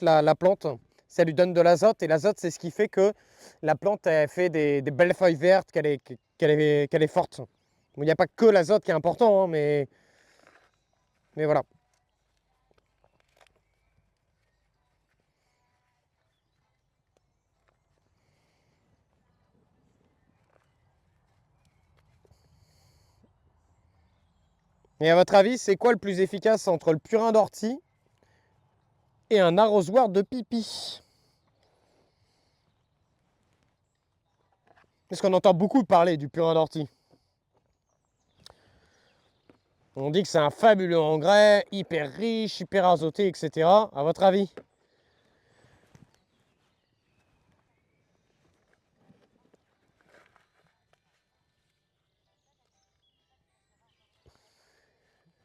la plante, ça lui donne de l'azote, et l'azote, c'est ce qui fait que la plante, elle fait des belles feuilles vertes, qu'elle est forte. Il n'y a pas que l'azote qui est important, hein, mais voilà. Et à votre avis, c'est quoi le plus efficace entre le purin d'ortie et un arrosoir de pipi? Parce qu'on entend beaucoup parler du purin d'ortie. On dit que c'est un fabuleux engrais, hyper riche, hyper azoté, etc. À votre avis?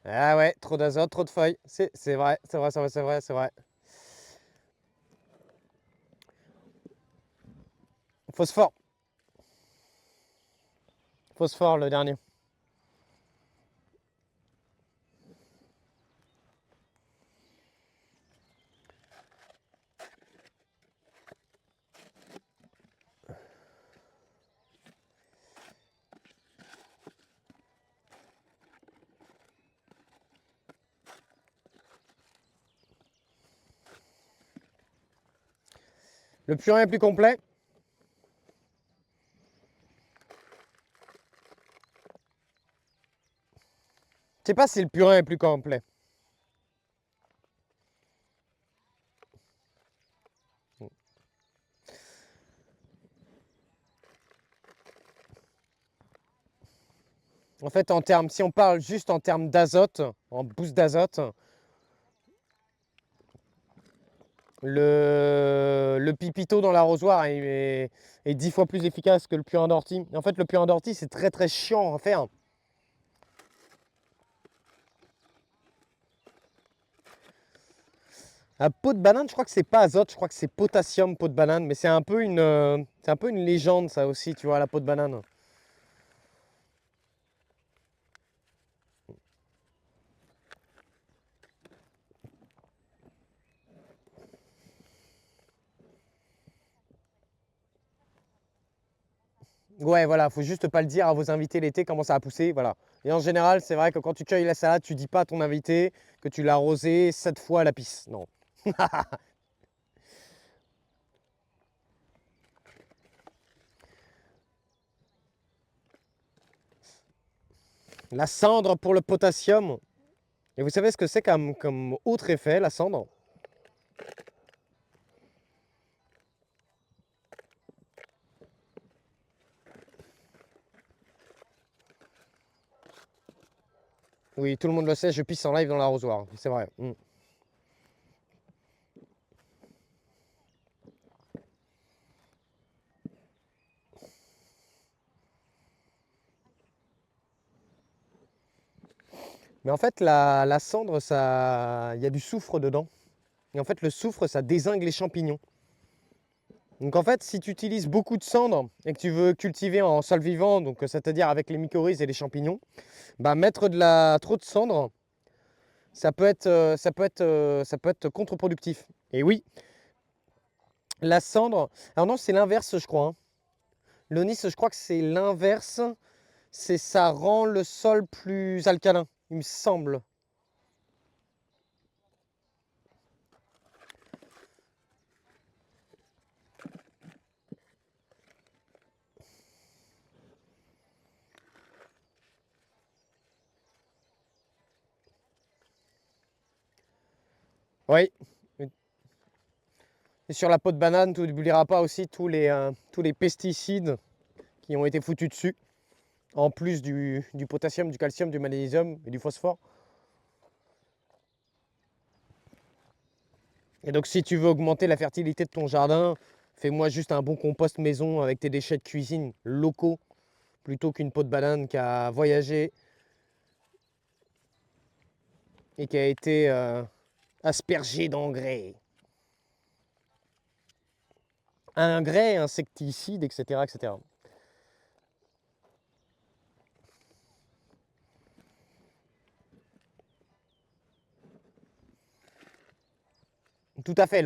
Ah ouais, trop d'azote, trop de feuilles. C'est vrai, c'est vrai, c'est vrai, c'est vrai, c'est vrai. Phosphore. Phosphore, le dernier. Le purin est plus complet. Je sais pas si le purin est plus complet. En fait, si on parle juste en termes d'azote, en boost d'azote, le pipito dans l'arrosoir est 10 fois plus efficace que le purin d'ortie. En fait, le purin d'ortie, c'est très très chiant à faire. La peau de banane, je crois que c'est pas azote, je crois que c'est potassium, peau de banane, mais c'est un peu une légende ça aussi, tu vois, la peau de banane. Ouais, voilà, faut juste pas le dire à vos invités l'été comment ça a poussé, voilà. Et en général, c'est vrai que quand tu cueilles la salade, tu dis pas à ton invité que tu l'as arrosé 7 fois à la pisse. Non. La cendre pour le potassium. Et vous savez ce que c'est comme autre effet, la cendre? Oui, tout le monde le sait, je pisse en live dans l'arrosoir, c'est vrai. Mais en fait, la cendre, il y a du soufre dedans. Et en fait, le soufre, ça dézingue les champignons. Donc en fait, si tu utilises beaucoup de cendre et que tu veux cultiver en sol vivant, donc c'est-à-dire avec les mycorhizes et les champignons, bah mettre trop de cendre, ça peut être contre-productif. Et oui, la cendre, alors non, c'est l'inverse, je crois, hein. L'onis, je crois que c'est l'inverse, c'est ça rend le sol plus alcalin, il me semble. Oui. Et sur la peau de banane, tu n'oublieras pas aussi tous les pesticides qui ont été foutus dessus, en plus du potassium, du calcium, du magnésium et du phosphore. Et donc si tu veux augmenter la fertilité de ton jardin, fais-moi juste un bon compost maison avec tes déchets de cuisine locaux, plutôt qu'une peau de banane qui a voyagé et qui a été aspergée d'engrais. Engrais, insecticides, etc., etc. Tout à fait,